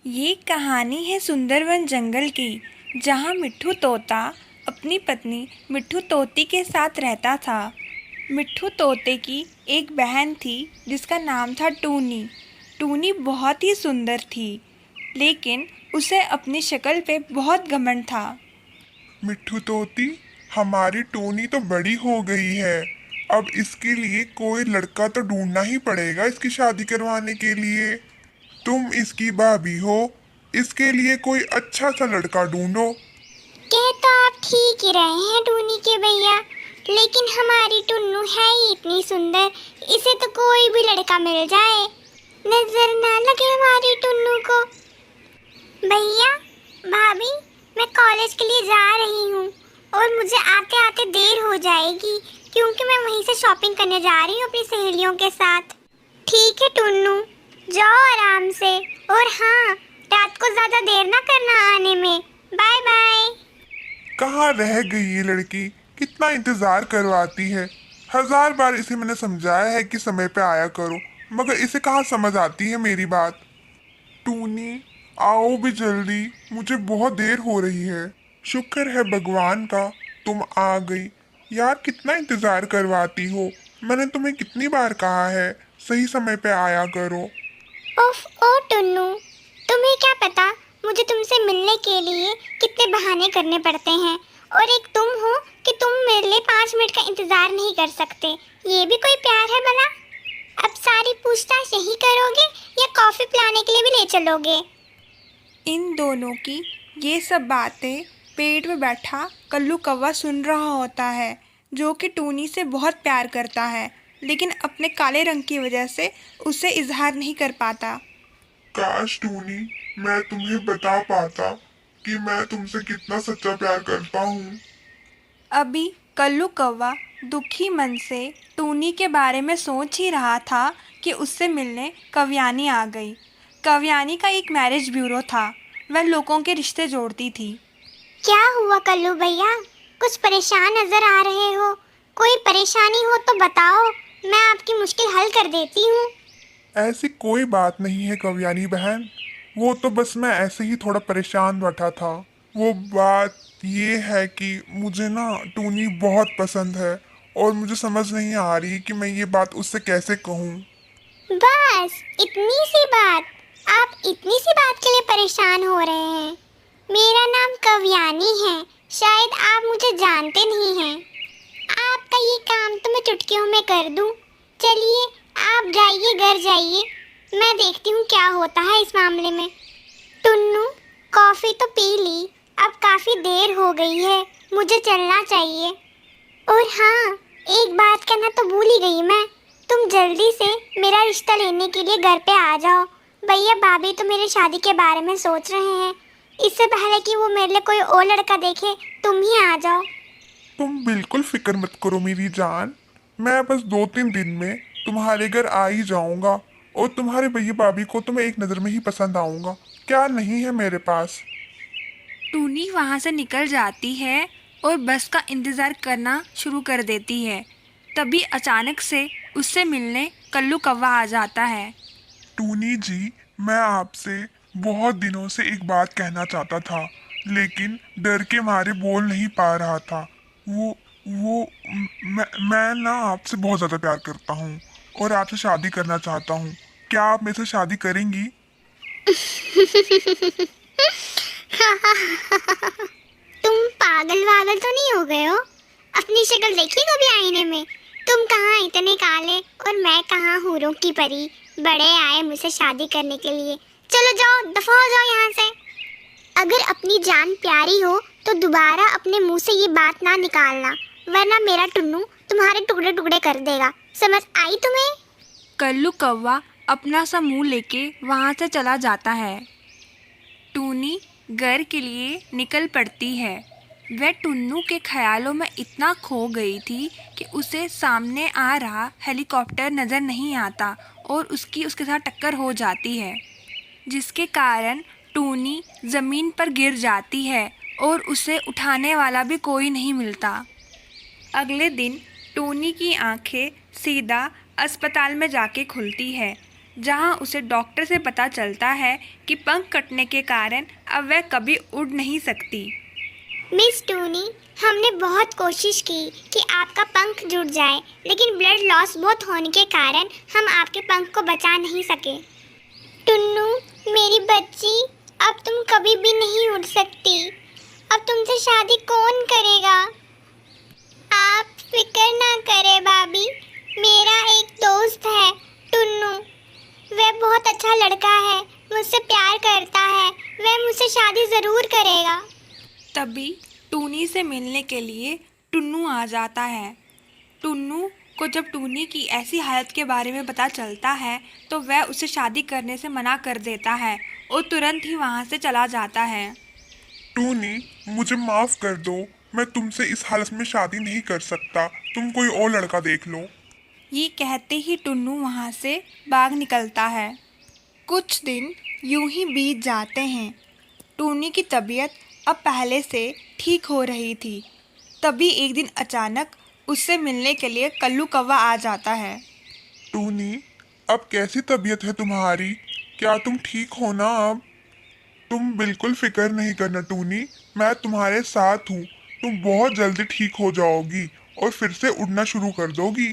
ये कहानी है सुंदरवन जंगल की, जहाँ मिट्ठू तोता अपनी पत्नी मिट्ठू तोती के साथ रहता था। मिट्ठू तोते की एक बहन थी जिसका नाम था टूनी। टूनी बहुत ही सुंदर थी, लेकिन उसे अपनी शक्ल पे बहुत घमंड था। मिट्ठू तोती, हमारी टोनी तो बड़ी हो गई है। अब इसके लिए कोई लड़का तो ढूंढना ही पड़ेगा इसकी शादी करवाने के लिए। तुम इसकी भाभी हो, इसके लिए कोई अच्छा सा लड़का ढूंढो। कह तो आप ठीक ही रहे हैं टूनी के भैया, लेकिन हमारी टुन्नू है ही इतनी सुंदर, इसे तो कोई भी लड़का मिल जाए, नजर ना लगे हमारी टुन्नू को। भैया भाभी, मैं कॉलेज के लिए जा रही हूँ और मुझे आते आते देर हो जाएगी, क्योंकि मैं वहीं से शॉपिंग करने जा रही हूँ अपनी सहेलियों के साथ। ठीक है टुन्नू, जाओ आराम से, और हाँ, रात को ज्यादा देर ना करना आने में। Bye bye. कहाँ रह गई ये लड़की? कितना इंतजार करवाती है। 1000 बार इसे मैंने समझाया है कि समय पे आया करो, मगर इसे कहाँ समझ आती है मेरी बात। टूनी, आओ भी जल्दी, मुझे बहुत देर हो रही है। शुक्र है भगवान का, तुम आ गई। यार कितना इंतजार करवाती हो, मैंने तुम्हें कितनी बार कहा है सही समय पे आया करो। उफ ओ टुन्नू, तुम्हें क्या पता मुझे तुमसे मिलने के लिए कितने बहाने करने पड़ते हैं, और एक तुम हो कि तुम मेरे लिए 5 मिनट का इंतजार नहीं कर सकते। ये भी कोई प्यार है भला? अब सारी पूछताछ यही करोगे या कॉफी पिलाने के लिए भी ले चलोगे? इन दोनों की ये सब बातें पेड़ में बैठा कल्लू कौवा सुन रहा होता है, जो कि टूनी से बहुत प्यार करता है, लेकिन अपने काले रंग की वजह से उसे इजहार नहीं कर पाता। काश टूनी, मैं तुम्हें बता पाता कि मैं तुमसे कितना सच्चा प्यार करता हूँ। अभी कल्लू कौवा दुखी मन से टूनी के बारे में सोच ही रहा था कि उससे मिलने कव्यानी आ गई। कव्यानी का एक मैरिज ब्यूरो था, वह लोगों के रिश्ते जोड़ती थी। क्या हुआ कल्लू भैया, कुछ परेशान नजर आ रहे हो? कोई परेशानी हो तो बताओ, मैं आपकी मुश्किल हल कर देती हूँ। ऐसी कोई बात नहीं है कव्यानी बहन, वो तो बस मैं ऐसे ही थोड़ा परेशान बैठा था। वो बात ये है कि मुझे ना टूनी बहुत पसंद है, और मुझे समझ नहीं आ रही कि मैं ये बात उससे कैसे कहूँ। बस इतनी सी बात? आप इतनी सी बात के लिए परेशान हो रहे हैं? मेरा नाम कव्यानी है, शायद आप मुझे जानते नहीं हैं। आपका ये काम तो मैं चुटकियों में कर दूं। चलिए आप जाइए, घर जाइए, मैं देखती हूँ क्या होता है इस मामले में। टुन्नू, कॉफी तो पी ली, अब काफी देर हो गई है, मुझे चलना चाहिए। और हाँ, एक बात कहना तो भूल ही गई मैं, तुम जल्दी से मेरा रिश्ता लेने के लिए घर पे आ जाओ। भैया भाभी तो मेरी शादी के बारे में सोच रहे हैं, इससे पहले कि वो मेरे लिए कोई और लड़का देखे, तुम ही आ जाओ। तुम बिल्कुल फिक्र मत करो मेरी जान, मैं बस 2-3 दिन में तुम्हारे घर आ ही जाऊंगा, और तुम्हारे भैया भाभी को तो मैं एक नज़र में ही पसंद आऊंगा। क्या नहीं है मेरे पास। टूनी वहाँ से निकल जाती है और बस का इंतज़ार करना शुरू कर देती है। तभी अचानक से उससे मिलने कल्लू कौवा आ जाता है। टूनी जी, मैं आपसे बहुत दिनों से एक बात कहना चाहता था, लेकिन डर के मारे बोल नहीं पा रहा था। वो मैं ना आपसे बहुत ज़्यादा प्यार करता हूँ, और आपसे शादी करना चाहता हूँ। क्या आप मेरे से शादी करेंगी? तुम पागल वागल तो नहीं हो गए हो? अपनी शक्ल देखी कभी आईने में? तुम कहाँ इतने काले और मैं कहाँ हूरों की परी, बड़े आए मुझसे शादी करने के लिए। चलो जाओ, दफा हो जाओ यहाँ से। अगर अपनी जान प्यारी हो तो दोबारा अपने मुंह से ये बात ना निकालना, वरना मेरा टुन्नू तुम्हारे टुकड़े टुकड़े कर देगा। समझ आई तुम्हें? कल्लू कौवा अपना सा मुंह लेके वहाँ से चला जाता है। टूनी घर के लिए निकल पड़ती है। वह टुन्नू के ख्यालों में इतना खो गई थी कि उसे सामने आ रहा हेलीकॉप्टर नज़र नहीं आता और उसके साथ टक्कर हो जाती है, जिसके कारण टूनी ज़मीन पर गिर जाती है और उसे उठाने वाला भी कोई नहीं मिलता। अगले दिन टूनी की आंखें सीधा अस्पताल में जाके खुलती है, जहां उसे डॉक्टर से पता चलता है कि पंख कटने के कारण अब वह कभी उड़ नहीं सकती। मिस टूनी, हमने बहुत कोशिश की कि आपका पंख जुड़ जाए, लेकिन ब्लड लॉस बहुत होने के कारण हम आपके पंख को बचा नहीं सके। टुन्नू, मेरी बच्ची, अब तुम कभी भी नहीं उड़ सकती। अब तुमसे शादी कौन करेगा? आप फिक्र ना करें भाभी, मेरा एक दोस्त है टुन्नू, वह बहुत अच्छा लड़का है, मुझसे प्यार करता है, वह मुझसे शादी ज़रूर करेगा। तभी टूनी से मिलने के लिए टुन्नू आ जाता है। टुन्नू को जब टूनी की ऐसी हालत के बारे में पता चलता है तो वह उसे शादी करने से मना कर देता है और तुरंत ही वहाँ से चला जाता है। टूनी, मुझे माफ कर दो, मैं तुमसे इस हालत में शादी नहीं कर सकता, तुम कोई और लड़का देख लो। ये कहते ही टुन्नू वहाँ से भाग निकलता है। कुछ दिन यूं ही बीत जाते हैं। टूनी की तबीयत अब पहले से ठीक हो रही थी। तभी एक दिन अचानक उससे मिलने के लिए कल्लू कौवा आ जाता है। टूनी, अब कैसी तबीयत है तुम्हारी? क्या तुम ठीक हो ना अब? तुम बिल्कुल फिक्र नहीं करना टूनी, मैं तुम्हारे साथ हूँ। तुम बहुत जल्दी ठीक हो जाओगी और फिर से उड़ना शुरू कर दोगी।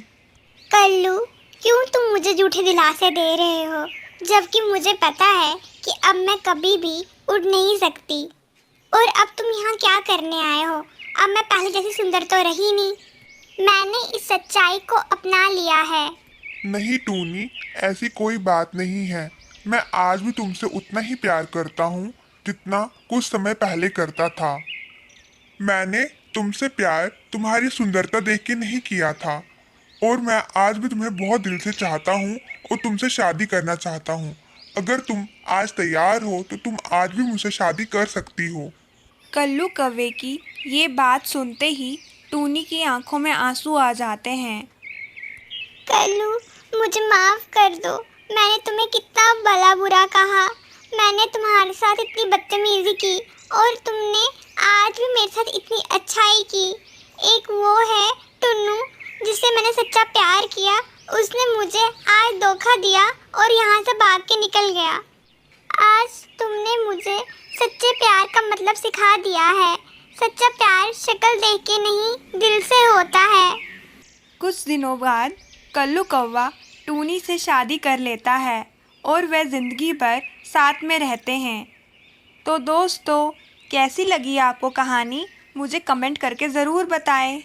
कल्लू, क्यों तुम मुझे झूठे दिलासे दे रहे हो, जबकि मुझे पता है कि अब मैं कभी भी उड़ नहीं सकती। और अब तुम यहाँ क्या करने आए हो? अब मैं पहले जैसी सुंदर तो रही नहीं। मैंने इस सच्चाई को अपना लिया है। नहीं टूनी, ऐसी कोई बात नहीं है। मैं आज भी तुमसे उतना ही प्यार करता हूँ जितना कुछ समय पहले करता था। मैंने तुमसे प्यार तुम्हारी सुंदरता देख के नहीं किया था, और मैं आज भी तुम्हें बहुत दिल से चाहता हूँ और तुमसे शादी करना चाहता हूँ। अगर तुम आज तैयार हो तो तुम आज भी मुझसे शादी कर सकती हो। कल्लू कौवे की ये बात सुनते ही टूनी की आंखों में आंसू आ जाते हैं। कल्लू, मुझे माफ कर दो, मैंने तुम्हें कितना भला बुरा कहा। मैंने तुम्हारे साथ इतनी बदतमीजी की और तुमने आज भी मेरे साथ इतनी अच्छाई की। एक वो है टुन्नू, जिससे मैंने सच्चा प्यार किया, उसने मुझे आज धोखा दिया और यहाँ से भाग के निकल गया। आज तुमने मुझे सच्चे प्यार का मतलब सिखा दिया है। सच्चा प्यार शक्ल देख के नहीं, दिल से होता है। कुछ दिनों बाद कल्लू कौवा टूनी से शादी कर लेता है और वह ज़िंदगी भर साथ में रहते हैं। तो दोस्तों, कैसी लगी आपको कहानी? मुझे कमेंट करके ज़रूर बताएं।